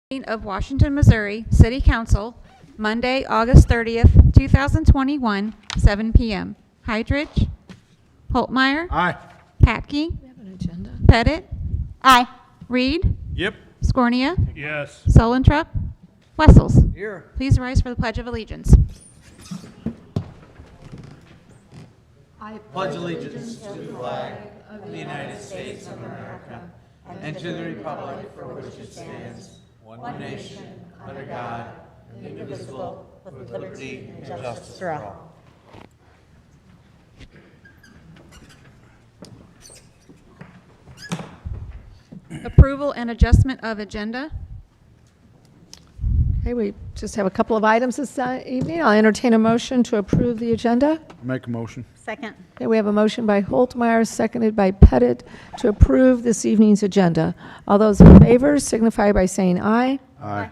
Of Washington, Missouri City Council, Monday, August 30th, 2021, 7 p.m. Heidrich, Holtmeyer, Aye. Patke, We have an agenda. Pettit, Aye. Reed, Yep. Scornia, Yes. Solentrup, Wessels. Here. Please rise for the Pledge of Allegiance. Pledge allegiance to the flag of the United States of America and to the republic for which it stands, one nation, under God, indivisible, with liberty and justice for all. Approval and adjustment of agenda. Okay, we just have a couple of items this evening. I'll entertain a motion to approve the agenda. Make a motion. Second. Okay, we have a motion by Holtmeyer, seconded by Pettit, to approve this evening's agenda. All those in favor signify by saying aye. Aye.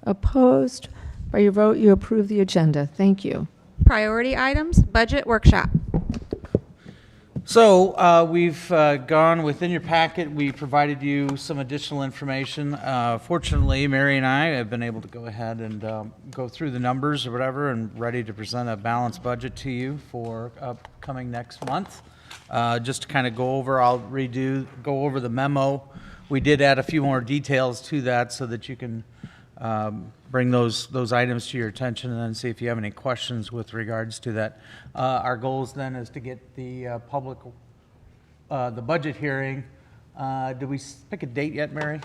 Opposed? By your vote, you approve the agenda. Thank you. Priority items, budget workshop. So we've gone within your packet. We provided you some additional information. Fortunately, Mary and I have been able to go ahead and go through the numbers or whatever and ready to present a balanced budget to you for upcoming next month. Just to kind of go over, I'll go over the memo. We did add a few more details to that so that you can bring those items to your attention and then see if you have any questions with regards to that. Our goals then is to get the public, the budget hearing. Did we pick a date yet, Mary?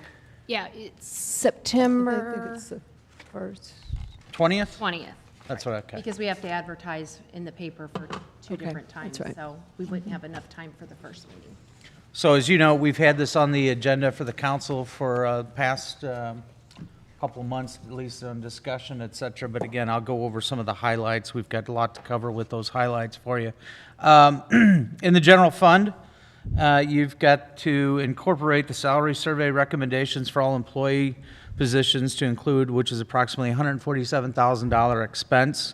Yeah, it's I September think it's the first. 20th? 20th. That's what, okay. Because we have to advertise in the paper for two Okay, different times, that's right. so we wouldn't have enough time for the first meeting. So as you know, we've had this on the agenda for the council for the past couple of months, at least on discussion, et cetera. But again, I'll go over some of the highlights. We've got a lot to cover with those highlights for you. In the general fund, you've got to incorporate the salary survey recommendations for all employee positions to include, which is approximately $147,000 expense.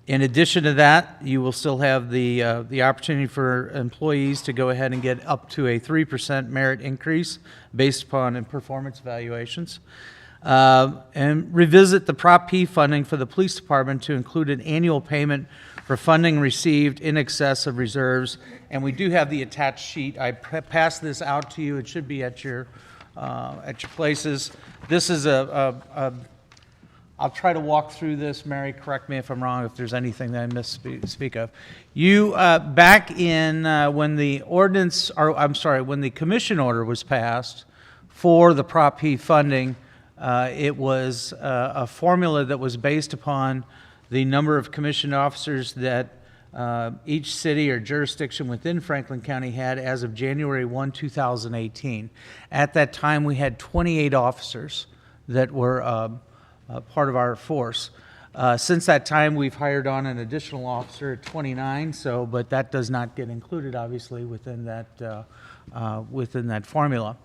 In addition to that, you will still have the opportunity for employees to go ahead and get up to a 3% merit increase based upon performance evaluations. And revisit the Prop P funding for the police department to include an annual payment for funding received in excess of reserves. And we do have the attached sheet. I passed this out to you. It should be at your places. This is I'll try to walk through this. Mary, correct me if I'm wrong, if there's anything that I misspeak of. You, back in when the ordinance, or I'm sorry, when the commission order was passed for the Prop P funding, it was a formula that was based upon the number of commissioned officers that each city or jurisdiction within Franklin County had as of January 1, 2018. At that time, we had 28 officers that were part of our force. Since that time, we've hired on an additional officer at 29. But that does not get included, obviously, within that formula.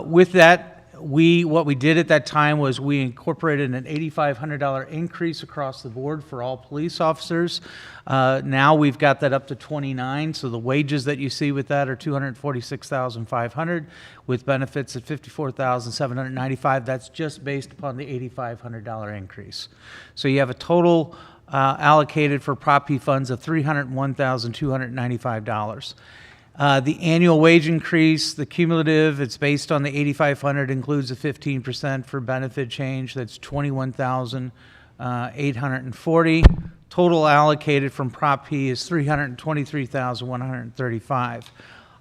With that, what we did at that time was we incorporated an $8,500 increase across the board for all police officers. Now we've got that up to 29, so the wages that you see with that are $246,500, with benefits at $54,795. That's just based upon the $8,500 increase. So you have a total allocated for Prop P funds of $301,295. The annual wage increase, the cumulative, it's based on the $8,500, includes a 15% for benefit change. That's $21,840. Total allocated from Prop P is $323,135.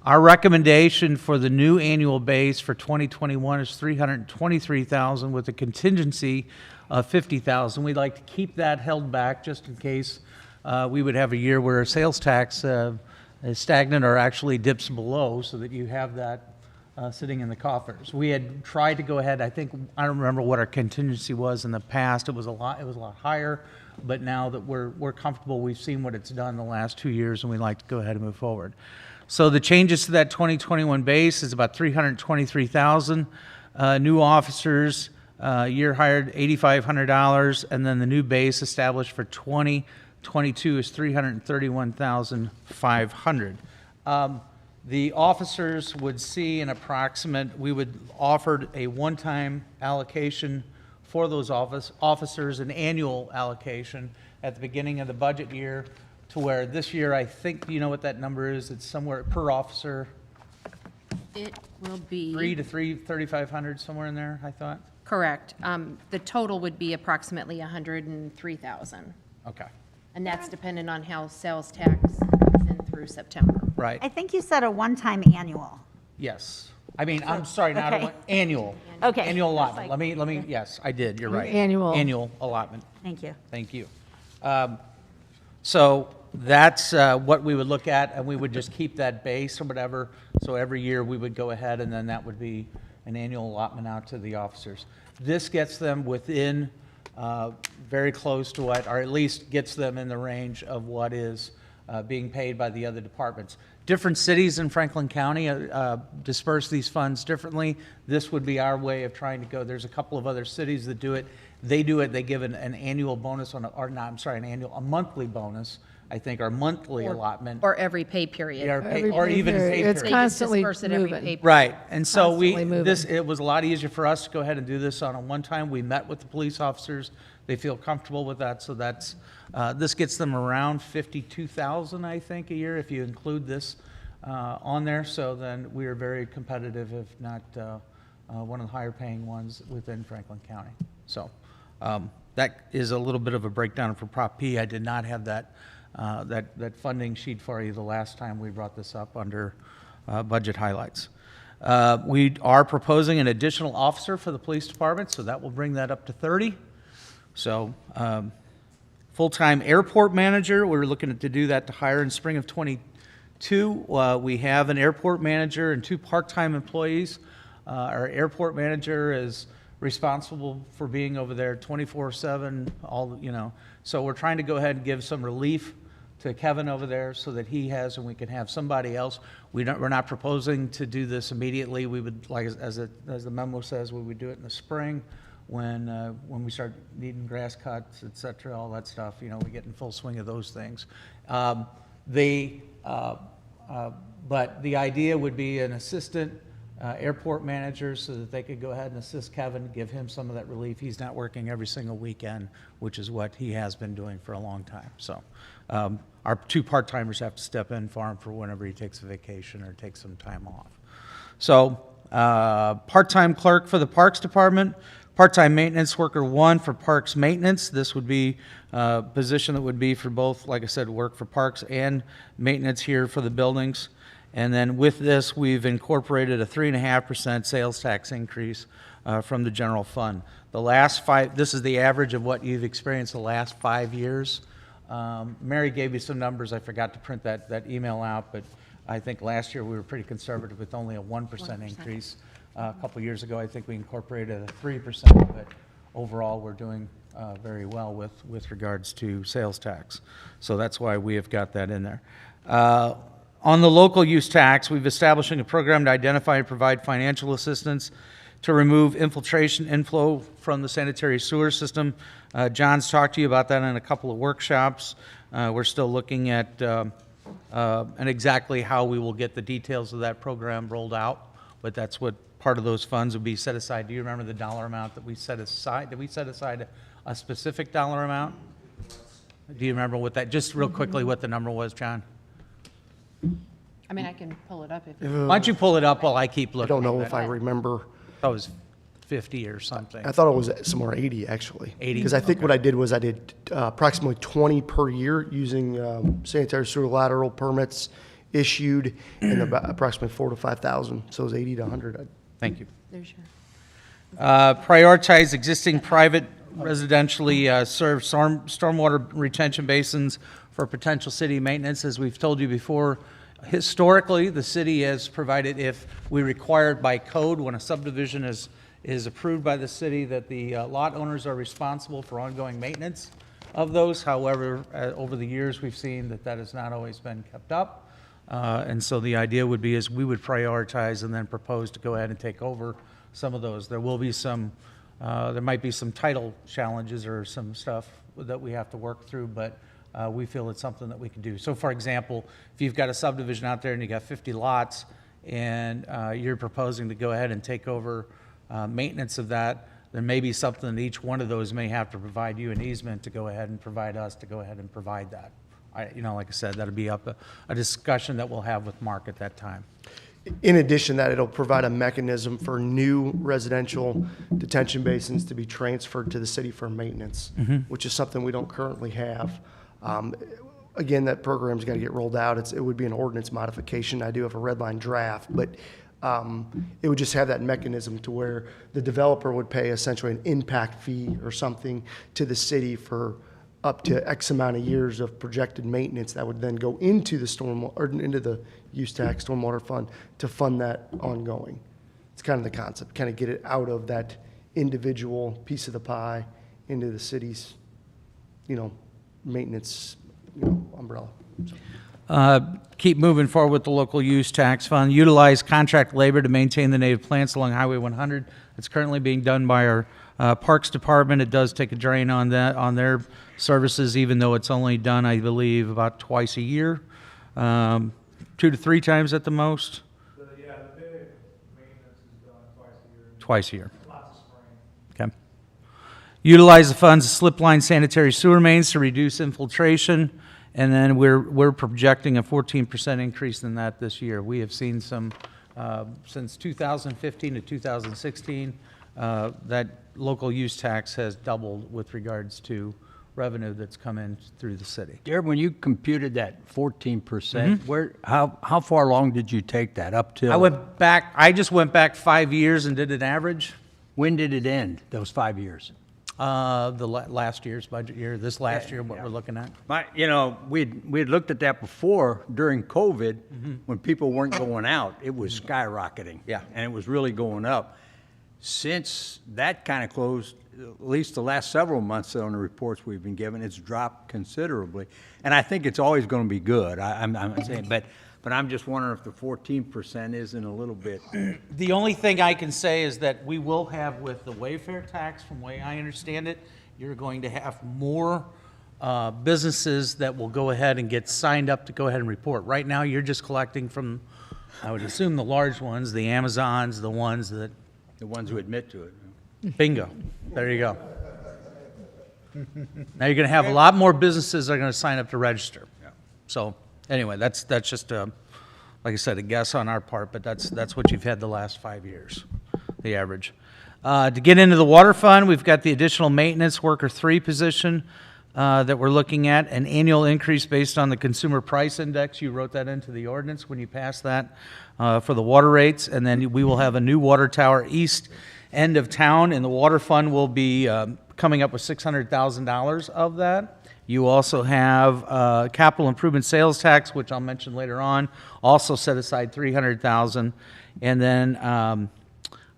Our recommendation for the new annual base for 2021 is $323,000 with a contingency of $50,000. We'd like to keep that held back just in case we would have a year where our sales tax is stagnant or actually dips below, so that you have that sitting in the coffers. We had tried to go ahead. I don't remember what our contingency was in the past. It was a lot higher, but now that we're comfortable, we've seen what it's done the last 2 years, and we'd like to go ahead and move forward. So the changes to that 2021 base is about $323,000. New officers, year hired $8,500, and then the new base established for 2022 is $331,500. The officers would see an approximate, we would offer a one-time allocation for those officers, an annual allocation at the beginning of the budget year, to where this year, I think, do you know what that number is? It's somewhere per officer, It will be. 3,500, somewhere in there, I thought? Correct. The total would be approximately 103,000. Okay, And that's dependent on how sales tax comes in through September. right, I think you said a one-time annual. yes. I mean, I'm sorry, not a Okay. annual. Okay. Annual That's allotment. like- Let me, yes, I did, you're right. Annual. Annual allotment. Thank you. Thank you. So that's what we would look at, and we would just keep that base or whatever. So every year, we would go ahead, and then that would be an annual allotment out to the officers. This gets them within, very close to what, or at least gets them in the range of what is being paid by the other departments. Different cities in Franklin County disperse these funds differently. This would be our way of trying to go. There's a couple of other cities that do it. They do it, they give an annual bonus on, a monthly bonus, I think, or monthly allotment. Or every pay period. Or even period. pay It's period. They just constantly disperse it every moving. pay period. Right, and so Constantly moving. it was a lot easier for us to go ahead and do this on a one-time. We met with the police officers, they feel comfortable with that, so that's, this gets them around 52,000, I think, a year, if you include this on there, so then we are very competitive, if not one of the higher-paying ones within Franklin County. So, that is a little bit of a breakdown for Prop P. I did not have that funding sheet for you the last time we brought this up under budget highlights. We are proposing an additional officer for the police department, so that will bring that up to 30. So, full-time airport manager, we're looking to do that to hire in spring of '22. We have an airport manager and 2 part-time employees. Our airport manager is responsible for being over there 24/7, so we're trying to go ahead and give some relief to Kevin over there so that he has, and we can have somebody else. We're not proposing to do this immediately. We would, like, as the memo says, we would do it in the spring when we start needing grass cuts, et cetera, all that stuff, we get in full swing of those things. But the idea would be an assistant airport manager so that they could go ahead and assist Kevin, give him some of that relief. He's not working every single weekend, which is what he has been doing for a long time. So our 2 part-timers have to step in for him for whenever he takes a vacation or takes some time off. So part-time clerk for the Parks Department, part-time maintenance worker 1 for Parks Maintenance. This would be a position that would be for both, like I said, work for Parks and maintenance here for the buildings. And then with this, we've incorporated a 3.5% sales tax increase from the general fund. The last 5, this is the average of what you've experienced the last 5 years. Mary gave you some numbers. I forgot to print that email out, but I think last year we were pretty conservative with only a 1% increase. A couple years ago, I think we incorporated a 3%, but overall, we're doing very well with regards to sales tax. So that's why we have got that in there. On the local use tax, we've establishing a program to identify and provide financial assistance to remove infiltration inflow from the sanitary sewer system. John's talked to you about that in a couple of workshops. We're still looking at and exactly how we will get the details of that program rolled out, but that's what part of those funds would be set aside. Do you remember the dollar amount that we set aside? Did we set aside a specific dollar amount? Do you remember what that, just real quickly, what the number was, John? I mean, I can pull it up if. Why don't you pull it up while I keep I looking? don't know at if it? I remember. I thought it was 50 or something. I thought it was somewhere 80, actually. 80, Because I think okay. what I did was I did approximately 20 per year using sanitary sewer lateral permits issued in about approximately 4,000 to 5,000. So it was 80 to 100. Thank you. There's your. Prioritize existing private residentially served stormwater retention basins for potential city maintenance. As we've told you before, historically, the city has provided, if we required by code, when a subdivision is approved by the city, that the lot owners are responsible for ongoing maintenance of those. However, over the years, we've seen that that has not always been kept up. And so the idea would be is we would prioritize and then propose to go ahead and take over some of those. There will be some, there might be some title challenges or some stuff that we have to work through, but we feel it's something that we can do. So for example, if you've got a subdivision out there and you got 50 lots, and you're proposing to go ahead and take over maintenance of that, there may be something that each one of those may have to provide you an easement to go ahead and provide us to go ahead and provide that. Like I said, that'll be up a discussion that we'll have with Mark at that time. In addition to that, it'll provide a mechanism for new residential detention basins to be transferred to the city for maintenance, which is something we don't currently have. Again, that program's got to get rolled out. It would be an ordinance modification. I do have a red line draft, but it would just have that mechanism to where the developer would pay essentially an impact fee or something to the city for up to X amount of years of projected maintenance that would then go into the use tax stormwater fund to fund that ongoing. It's kind of the concept, kind of get it out of that individual piece of the pie into the city's, maintenance, umbrella. So. Keep moving forward with the local use tax fund. Utilize contract labor to maintain the native plants along Highway 100. It's currently being done by our Parks Department. It does take a drain on their services, even though it's only done, I believe, about twice a year, 2 to 3 times at the most. The big maintenance is done twice a year. Twice a year. Lots of spraying. Okay. Utilize the funds of slip line sanitary sewer mains to reduce infiltration. And then we're projecting a 14% increase in that this year. We have seen some, since 2015 to 2016, that local use tax has doubled with regards to revenue that's come in through the city. Jared, when you computed that 14%, how far along did you take that up till? I just went back 5 years and did an average. When did it end, those 5 years? Last year's budget year, this last year, what we're looking at. We'd looked at that before during COVID, when people weren't going out, it was skyrocketing. Yeah. And it was really going up. Since that kind of closed, at least the last several months on the reports we've been given, it's dropped considerably. And I think it's always going to be good. I'm saying, but I'm just wondering if the 14% isn't a little bit. The only thing I can say is that we will have with the Wayfair tax, from the way I understand it, you're going to have more businesses that will go ahead and get signed up to go ahead and report. Right now, you're just collecting from, I would assume, the large ones, the Amazons, the ones that. The ones who admit to it. Bingo. There you go. Now you're going to have a lot more businesses that are going to sign up to register. Yeah. So anyway, that's just like I said, a guess on our part, but that's what you've had the last 5 years, the average. To get into the water fund, we've got the additional maintenance worker 3 position that we're looking at, an annual increase based on the consumer price index. You wrote that into the ordinance when you passed that for the water rates, and then we will have a new water tower east end of town, and the water fund will be coming up with $600,000 of that. You also have capital improvement sales tax, which I'll mention later on, also set aside $300,000, and then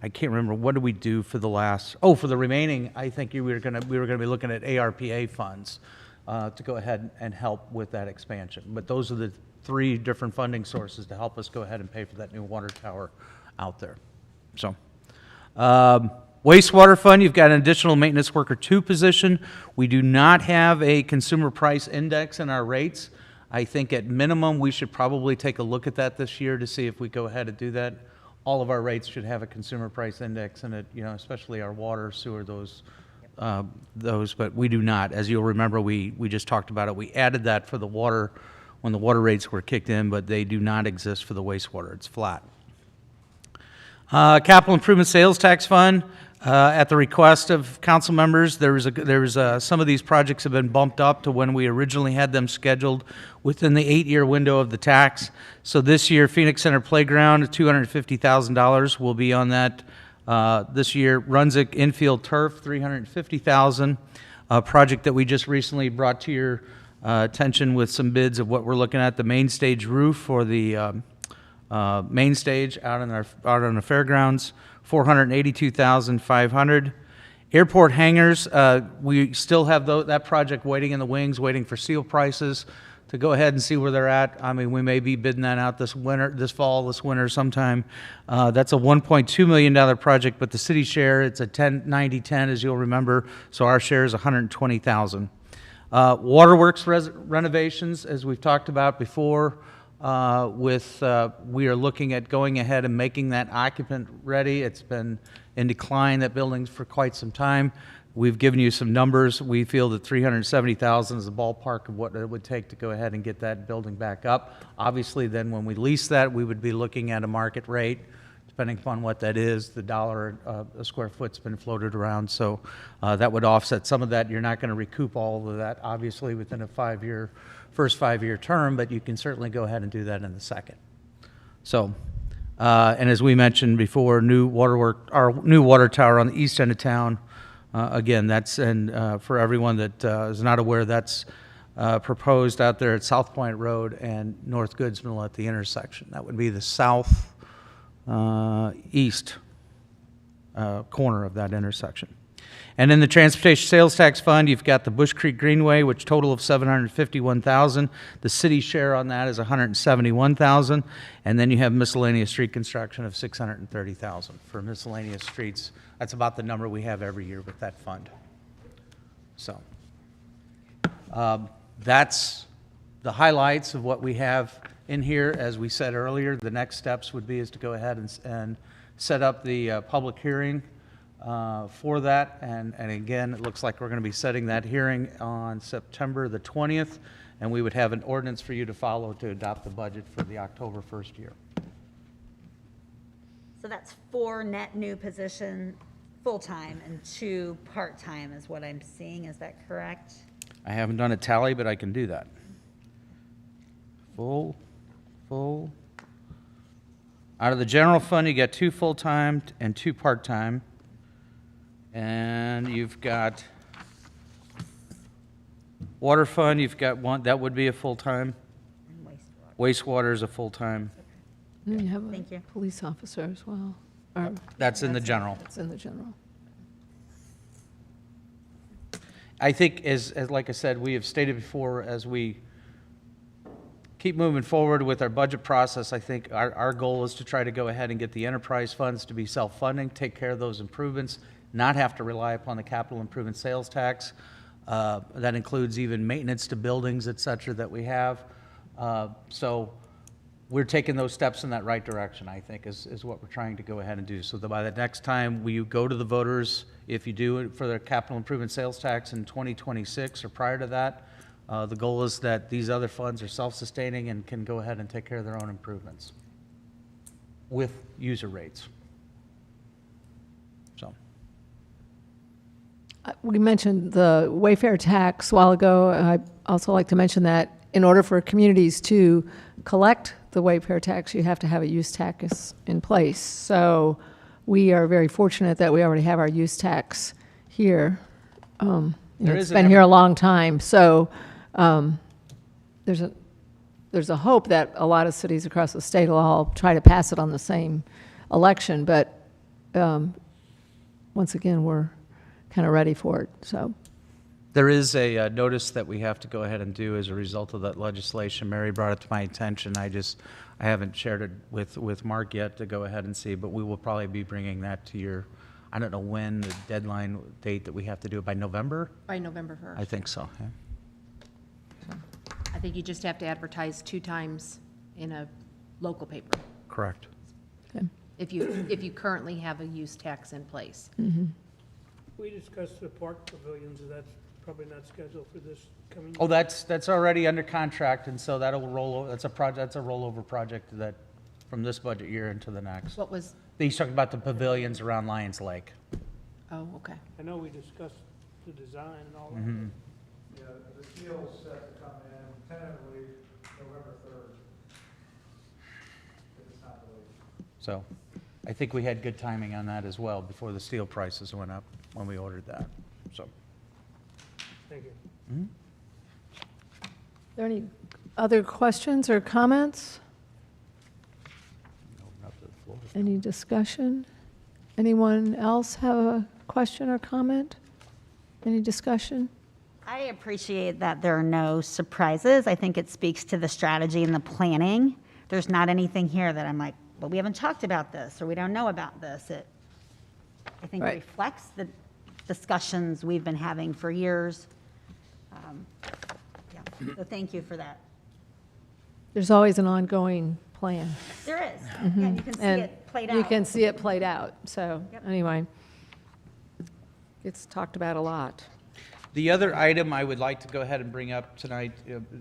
I can't remember, what did we do for the last, for the remaining, I think we were gonna be looking at ARPA funds to go ahead and help with that expansion. But those are the 3 different funding sources to help us go ahead and pay for that new water tower out there. So, Wastewater Fund, you've got an additional maintenance worker 2 position. We do not have a consumer price index in our rates. I think at minimum, we should probably take a look at that this year to see if we go ahead and do that. All of our rates should have a consumer price index in it, especially our water, sewer, those, but we do not. As you'll remember, we just talked about it. We added that for the water when the water rates were kicked in, but they do not exist for the wastewater. It's flat. Capital Improvement Sales Tax Fund, at the request of council members, some of these projects have been bumped up to when we originally had them scheduled within the 8-year window of the tax. So this year, Phoenix Center Playground, $250,000 will be on that this year. Runsick Infield Turf, $350,000, a project that we just recently brought to your attention with some bids of what we're looking at. The main stage roof for the main stage out on the fairgrounds, $482,500. Airport hangars, we still have that project waiting in the wings, waiting for seal prices to go ahead and see where they're at. I mean, we may be bidding that out this fall, this winter sometime. That's a $1.2 million project, but the city share, it's a 90-10, as you'll remember, so our share is $120,000. Waterworks renovations, as we've talked about before, we are looking at going ahead and making that occupant ready. It's been in decline, that building, for quite some time. We've given you some numbers. We feel that $370,000 is the ballpark of what it would take to go ahead and get that building back up. Obviously, then when we lease that, we would be looking at a market rate, depending upon what that is. The dollar a square foot's been floated around, so that would offset some of that. You're not going to recoup all of that, obviously, within a first 5-year term, but you can certainly go ahead and do that in the second. So, and as we mentioned before, our new water tower on the east end of town. Again, that's, and for everyone that is not aware, that's proposed out there at South Point Road and North Goods Mill at the intersection. That would be the south east corner of that intersection. And in the Transportation Sales Tax Fund, you've got the Bush Creek Greenway, which total of $751,000. The city share on that is $171,000, and then you have miscellaneous street construction of $630,000 for miscellaneous streets. That's about the number we have every year with that fund. So that's the highlights of what we have in here. As we said earlier, the next steps would be is to go ahead and set up the public hearing for that. And again, it looks like we're going to be setting that hearing on September the 20th, and we would have an ordinance for you to follow to adopt the budget for the October 1st year. So that's 4 net new position, full-time, and 2 part-time is what I'm seeing. Is that correct? I haven't done a tally, but I can do that. Full. Out of the general fund, you got 2 full-time and 2 part-time. And you've got water fund, you've got 1, that would be a full-time. And wastewater. Wastewater is a full-time. And you have Thank you. a police officer as well. Or That's in the general. that's in the general. I think, as like I said, we have stated before, as we keep moving forward with our budget process, I think our goal is to try to go ahead and get the enterprise funds to be self-funding, take care of those improvements, not have to rely upon the capital improvement sales tax. That includes even maintenance to buildings, et cetera, that we have. So we're taking those steps in that right direction, I think, is what we're trying to go ahead and do. So that by the next time we go to the voters, if you do it for their capital improvement sales tax in 2026 or prior to that, the goal is that these other funds are self-sustaining and can go ahead and take care of their own improvements with user rates. So. We mentioned the Wayfair tax a while ago. I'd also like to mention that in order for communities to collect the Wayfair tax, you have to have a use tax in place. So we are very fortunate that we already have our use tax here. It's been here a long time. So there's a hope that a lot of cities across the state will all try to pass it on the same election. But once again, we're kind of ready for it. So There is a notice that we have to go ahead and do as a result of that legislation. Mary brought it to my attention. I haven't shared it with Mark yet to go ahead and see, but we will probably be bringing that to your, I don't know when, the deadline date that we have to do it, by November? By November 1st. I think so, yeah. I think you just have to advertise 2 times in a local paper Correct. okay. if you currently have a use tax in place. We discussed the park pavilions, and that's probably not scheduled for this coming year. Oh, that's already under contract, and so that'll roll over, that's a rollover project that, from this budget year into the next. What was, He's talking about the pavilions around Lions Lake. oh, okay. I know we discussed the design and all that. Yeah, the deal's set to come in tentatively November 3rd. If it's not delayed. So I think we had good timing on that as well before the steel prices went up when we ordered that, so. Thank you. Are there any other questions or comments? Open up to the floor. Any discussion? Anyone else have a question or comment? Any discussion? I appreciate that there are no surprises. I think it speaks to the strategy and the planning. There's not anything here that I'm like, well, we haven't talked about this, or we don't know about this. It, I think, Right. reflects the discussions we've been having for years. Yeah, so thank you for that. There's always an ongoing plan. There is, yeah, you can see And it played out. you can see it played out. So Yep. anyway, it's talked about a lot. The other item I would like to go ahead and bring up tonight,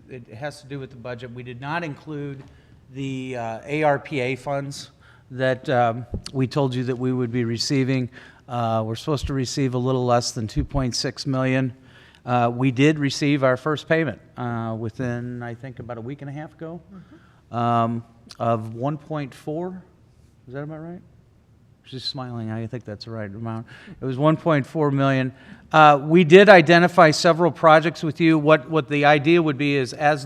it has to do with the budget. We did not include the ARPA funds that we told you that we would be receiving. We're supposed to receive a little less than 2.6 million. We did receive our first payment within, I think, about a week and a half ago, of 1.4. Is that about right? She's smiling. I think that's the right amount. It was 1.4 million. We did identify several projects with you. What the idea would be is as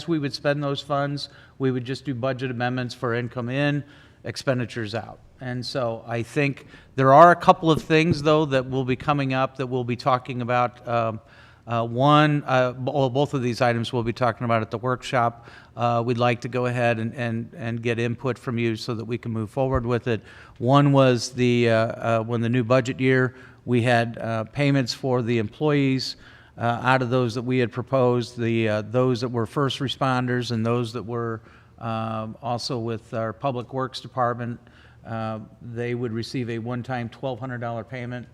we would spend those funds, we would just do budget amendments for income in, expenditures out. And so I think there are a couple of things, though, that will be coming up that we'll be talking about. Both of these items we'll be talking about at the workshop. We'd like to go ahead and get input from you so that we can move forward with it. One was when the new budget year, we had payments for the employees out of those that we had proposed, those that were first responders and those that were also with our Public Works Department. They would receive a one-time $1,200 payment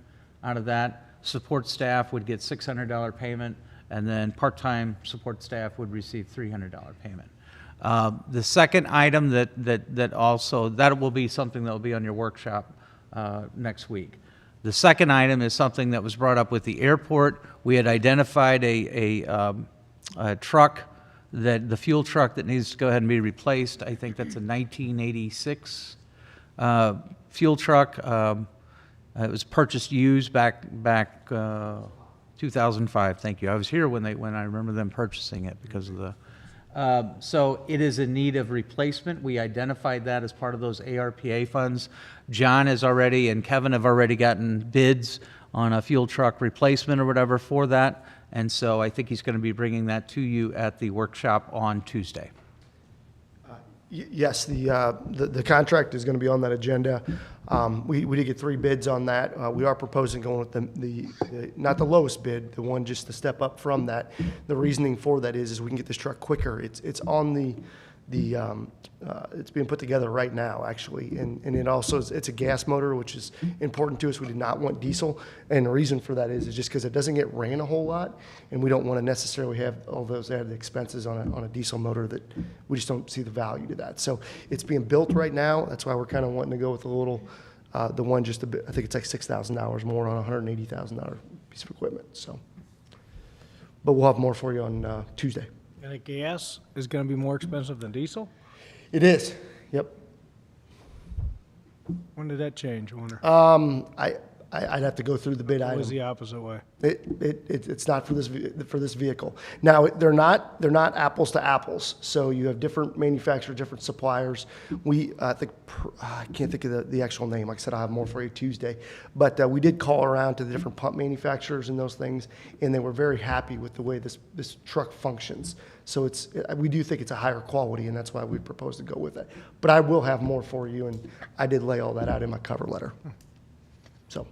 out of that. Support staff would get $600 payment, and then part-time support staff would receive $300 payment. The second item that will be something that will be on your workshop next week. The second item is something that was brought up with the airport. We had identified a truck, the fuel truck that needs to go ahead and be replaced. I think that's a 1986 fuel truck. It was purchased used back 2005. Thank you. I was here when I remember them purchasing it because of the. So it is in need of replacement. We identified that as part of those ARPA funds. John has already and Kevin have already gotten bids on a fuel truck replacement or whatever for that. And so I think he's going to be bringing that to you at the workshop on Tuesday. Yes, the contract is going to be on that agenda. We did get 3 bids on that. We are proposing going with the not the lowest bid, the one just to step up from that. The reasoning for that is we can get this truck quicker. It's on it's being put together right now, actually, and it also it's a gas motor, which is important to us. We did not want diesel, and the reason for that is just because it doesn't get ran a whole lot, and we don't want to necessarily have all those added expenses on a diesel motor that we just don't see the value to that. So it's being built right now. That's why we're kind of wanting to go with a little, the one just a bit. I think it's like $6,000 more on a $180,000 piece of equipment. So, but we'll have more for you on Tuesday. And a gas is gonna be more expensive than diesel? It is. Yep. When did that change, I wonder? I'd have to go through the bid Or was item. the opposite way? It's not for this vehicle. Now, they're not apples to apples. So you have different manufacturers, different suppliers. I can't think of the actual name. Like I said, I'll have more for you Tuesday. But we did call around to the different pump manufacturers and those things, and they were very happy with the way this truck functions. So we do think it's a higher quality, and that's why we proposed to go with it. But I will have more for you, and I did lay all that out in my cover letter. So.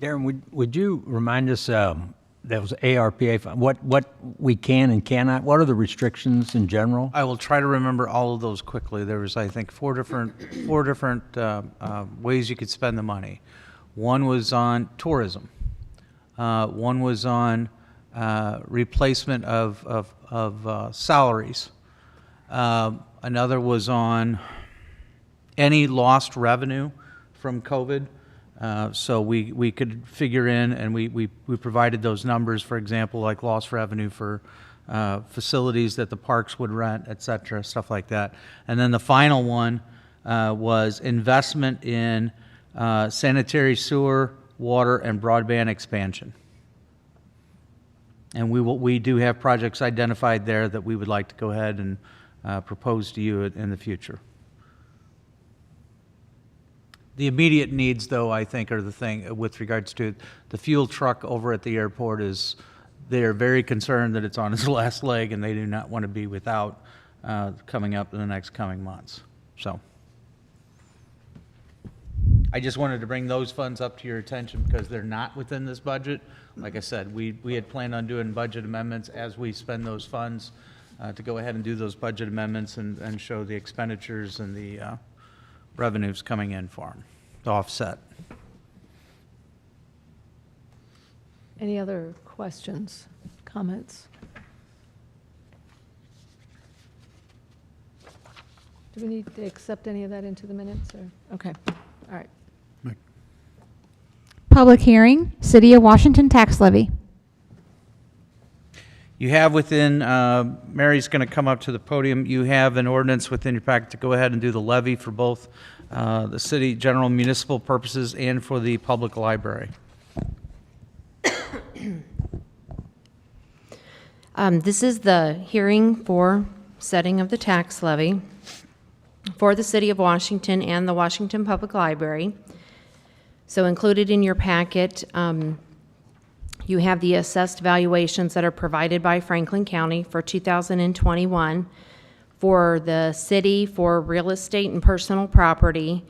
Darren, would you remind us, that was ARPA, what we can and cannot, what are the restrictions in general? I will try to remember all of those quickly. There was, I think, four different ways you could spend the money. One was on tourism. One was on replacement of salaries. Another was on any lost revenue from COVID. So we could figure in, and we provided those numbers, for example, like lost revenue for facilities that the parks would rent, et cetera, stuff like that. And then the final one was investment in sanitary sewer, water, and broadband expansion. And we do have projects identified there that we would like to go ahead and propose to you in the future. The immediate needs, though, I think, are the thing with regards to the fuel truck over at the airport is they're very concerned that it's on its last leg, and they do not want to be without coming up in the next coming months. So I just wanted to bring those funds up to your attention because they're not within this budget. Like I said, we had planned on doing budget amendments as we spend those funds to go ahead and do those budget amendments and show the expenditures and the revenues coming in for them to offset. Any other questions, comments? Do we need to accept any of that into the minutes, or, okay, all right. Public hearing, City of Washington tax levy. You have within, Mary's going to come up to the podium, you have an ordinance within your packet to go ahead and do the levy for both the city general municipal purposes and for the public library. This is the hearing for setting of the tax levy for the City of Washington and the Washington Public Library. So included in your packet, you have the assessed valuations that are provided by Franklin County for 2021. For the city, for real estate and personal property,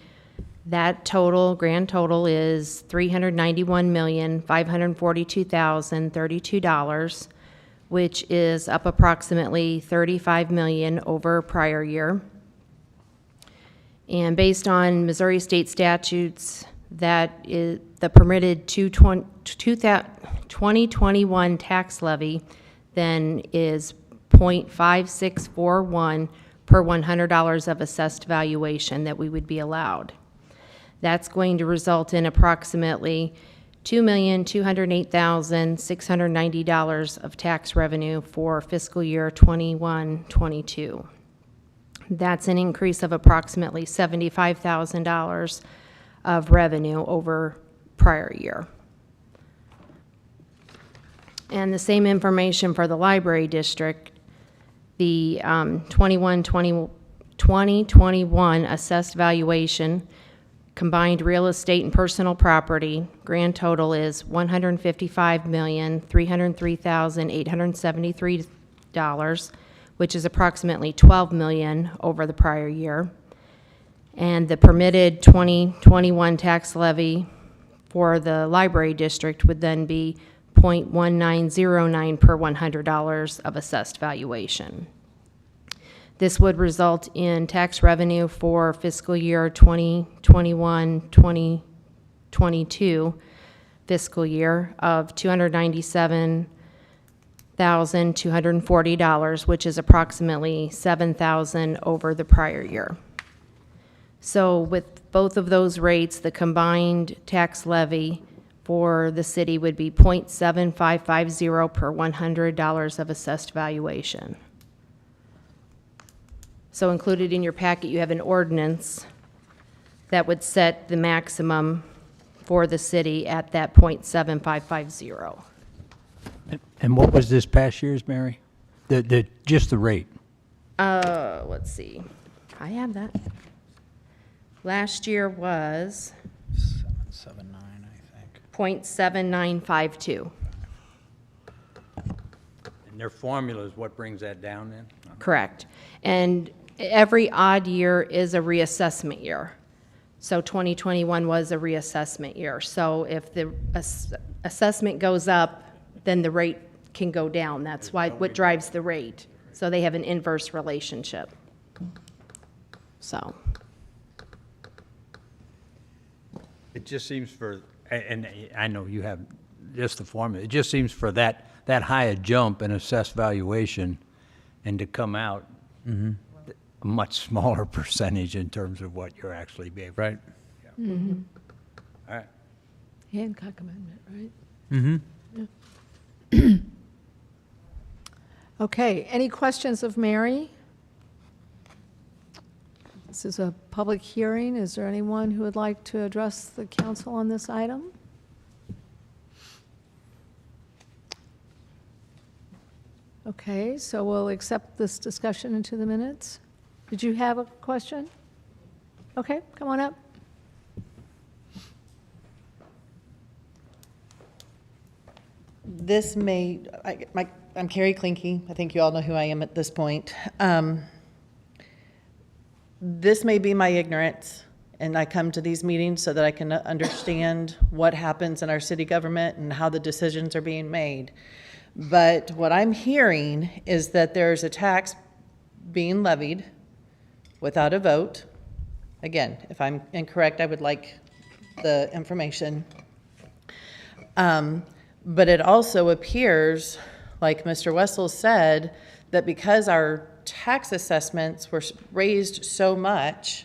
that total, grand total is $391,542,032, which is up approximately $35 million over prior year. And based on Missouri state statutes, that is the permitted 2021 tax levy then is 0.5641 per $100 of assessed valuation that we would be allowed. That's going to result in approximately $2,208,690 of tax revenue for fiscal year 21-22. That's an increase of approximately $75,000 of revenue over prior year. And the same information for the library district. The 2021 assessed valuation, combined real estate and personal property, grand total is $155,303,873, which is approximately $12 million over the prior year. And the permitted 2021 tax levy for the library district would then be 0.1909 per $100 of assessed valuation. This would result in tax revenue for fiscal year 2021-2022 fiscal year of $297,240, which is approximately $7,000 over the prior year. So with both of those rates, the combined tax levy for the city would be 0.7550 per $100 of assessed valuation. So included in your packet, you have an ordinance that would set the maximum for the city at that 0.7550. And what was this past year's, Mary? Just the rate? Let's see. I have that. Last year was 779, I think. 0.7952. And their formula is what brings that down then? Correct. And every odd year is a reassessment year. So 2021 was a reassessment year. So if the assessment goes up, then the rate can go down. That's why what drives the rate. So they have an inverse relationship. So. It just seems for, and I know you have just the formula, it just seems for that high a jump in assessed valuation and to come out a much smaller percentage in terms of what you're actually being able. Right. All right. Hancock Amendment, right? Okay, any questions of Mary? This is a public hearing. Is there anyone who would like to address the council on this item? Okay, so we'll accept this discussion into the minutes. Did you have a question? Okay, come on up. This may, I'm Carrie Klinke. I think you all know who I am at this point. This may be my ignorance, and I come to these meetings so that I can understand what happens in our city government and how the decisions are being made. But what I'm hearing is that there's a tax being levied without a vote. Again, if I'm incorrect, I would like the information. But it also appears, like Mr. Wessel said, that because our tax assessments were raised so much,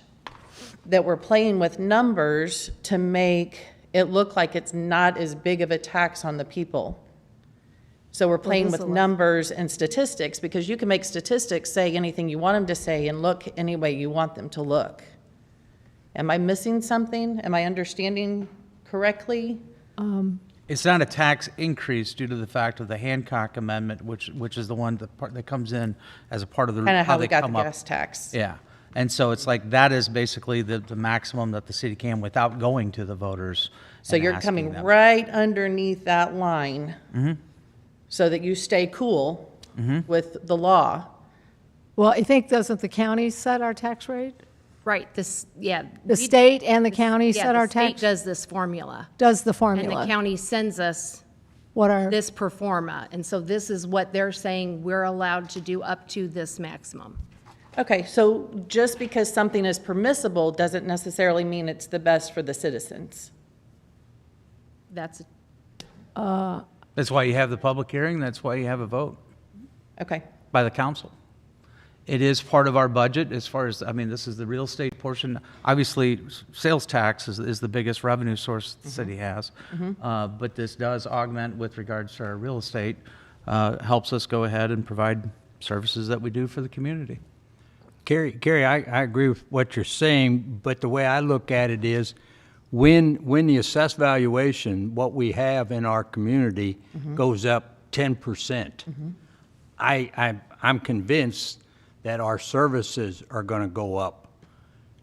that we're playing with numbers to make it look like it's not as big of a tax on the people. So we're playing with numbers and statistics, because you can make statistics say anything you want them to say and look any way you want them to look. Am I missing something? Am I understanding correctly? It's not a tax increase due to the fact of the Hancock Amendment, which is the one that comes in as a part of the. Kind of how we they got the come up. gas tax. Yeah. And so it's like, that is basically the maximum that the city can without going to the voters. So and you're asking coming them. right underneath that line so that you stay cool with the law. Well, I think, doesn't the county set our tax rate? Right, this, yeah. The state and the county Yeah, set our the state tax? does this formula. Does the And formula? the county sends us What are, this pro forma. And so this is what they're saying we're allowed to do up to this maximum. Okay, so just because something is permissible doesn't necessarily mean it's the best for the citizens. That's, That's why you have the public hearing. That's why you have a vote Okay, by the council. It is part of our budget as far as, I mean, this is the real estate portion. Obviously, sales tax is the biggest revenue source the city has. But this does augment with regards to our real estate, helps us go ahead and provide services that we do for the community. Carrie, I agree with what you're saying, but the way I look at it is, when the assessed valuation, what we have in our community, goes up 10%, I'm convinced that our services are going to go up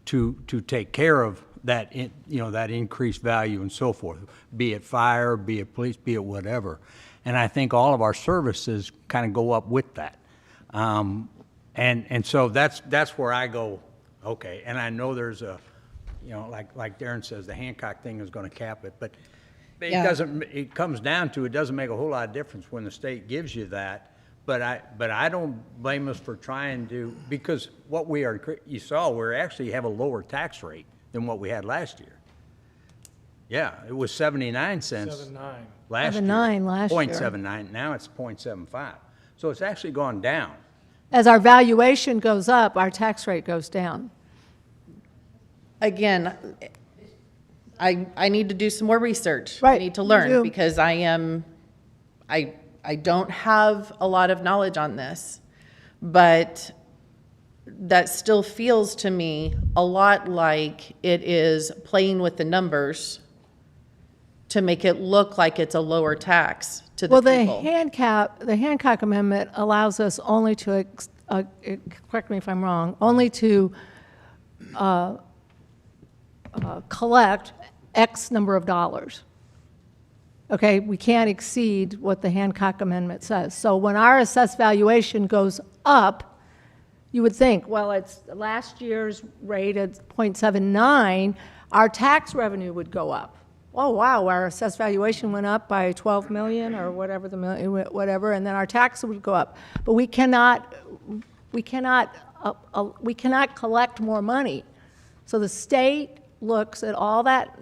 to take care of that, that increased value and so forth, be it fire, be it police, be it whatever. And I think all of our services kind of go up with that. And so that's where I go, okay. And I know there's a, like Darren says, the Hancock thing is going to cap it, but Yeah. it comes down to, it doesn't make a whole lot of difference when the state gives you that. But I don't blame us for trying to, because you saw, we actually have a lower tax rate than what we had last year. Yeah, it was 79 cents 7.9. last year. 7.9 last year. 0.79, now it's 0.75. So it's actually gone down. as our valuation goes up, our tax rate goes down. again, I need to do some more research. I Right, need to you learn, do. because I don't have a lot of knowledge on this, but that still feels to me a lot like it is playing with the numbers to make it look like it's a lower tax to the Well, people. the Hancock Amendment allows us only to, correct me if I'm wrong, only to collect X number of dollars. Okay, we can't exceed what the Hancock Amendment says. So when our assessed valuation goes up, you would think, well, it's last year's rate at 0.79, our tax revenue would go up. Oh, wow, our assessed valuation went up by 12 million or whatever, whatever, and then our tax would go up. But we cannot collect more money. So the state looks at all that,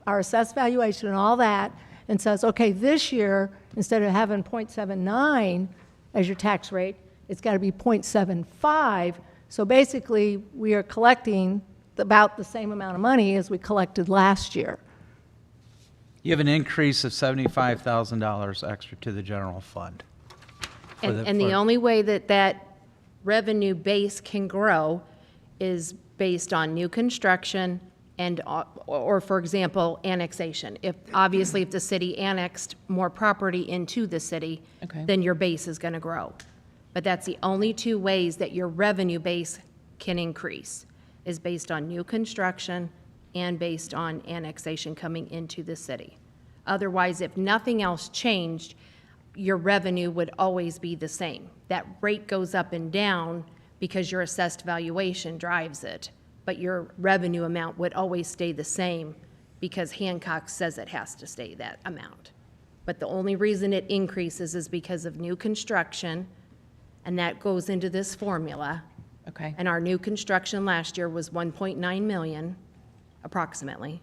our assessed valuation and all that, and says, okay, this year, instead of having 0.79 as your tax rate, it's got to be 0.75. So basically, we are collecting about the same amount of money as we collected last year. You have an increase of $75,000 extra to the general fund. and the only way that that revenue base can grow is based on new construction and, or for example, annexation. Obviously, if the city annexed more property into the city, Okay. then your base is going to grow. But that's the only two ways that your revenue base can increase, is based on new construction and based on annexation coming into the city. Otherwise, if nothing else changed, your revenue would always be the same. That rate goes up and down because your assessed valuation drives it. but your revenue amount would always stay the same because Hancock says it has to stay that amount. But the only reason it increases is because of new construction, and that goes into this formula. Okay. And our new construction last year was 1.9 million, approximately.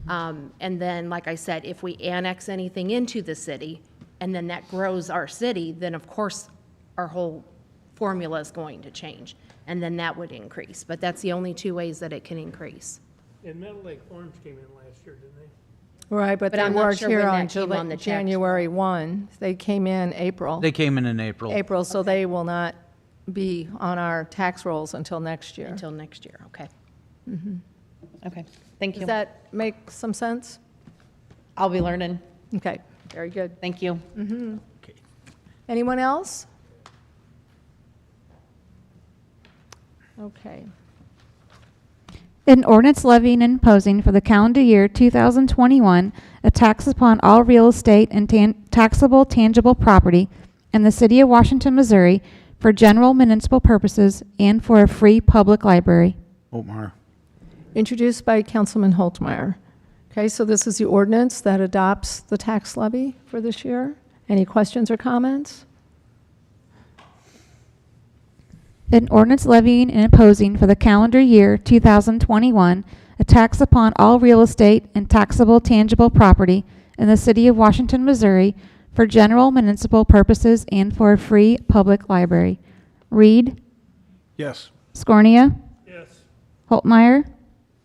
And then, like I said, if we annex anything into the city, and then that grows our city, then of course, our whole formula is going to change, and then that would increase. But that's the only two ways that it can increase. And Meadow Lake Farms came in last year, didn't they? Right, but But they I'm not weren't sure here when on that came on the tax January 1. They came in April. They came in April. April, so they will not be on our tax rolls until next year. Until next year, okay. Okay, thank Does you. that make some sense? I'll be learning. Okay, very good. Thank you. Anyone else? Okay. An ordinance levying and imposing for the calendar year 2021 a tax upon all real estate and taxable tangible property in the city of Washington, Missouri for general municipal purposes and for a free public library. Otmar. Introduced by Councilman Holtmeyer. Okay, so this is the ordinance that adopts the tax levy for this year. Any questions or comments? An ordinance levying and imposing for the calendar year 2021 a tax upon all real estate and taxable tangible property in the city of Washington, Missouri for general municipal purposes and for a free public library. Reed, Yes. Scornia, Yes. Holtmeyer,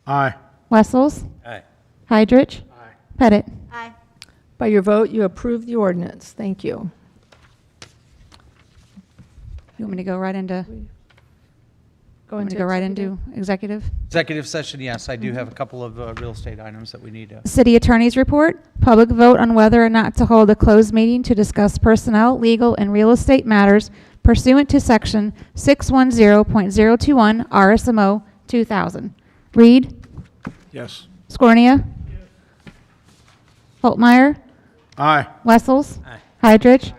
Aye. Wessels, Aye. Hydrich, Pettit. Aye. By your vote, you approve the ordinance. Thank you. You want me to go right into, Go into into executive? Executive session, yes, I do have a couple of real estate items that we need to. City Attorney's Report, public vote on whether or not to hold a closed meeting to discuss personnel, legal, and real estate matters pursuant to Section 610.021 RSMO 2000. Reed, Yes. Scornia, Holtmeyer, Aye. Wessels, Aye. Hydrich,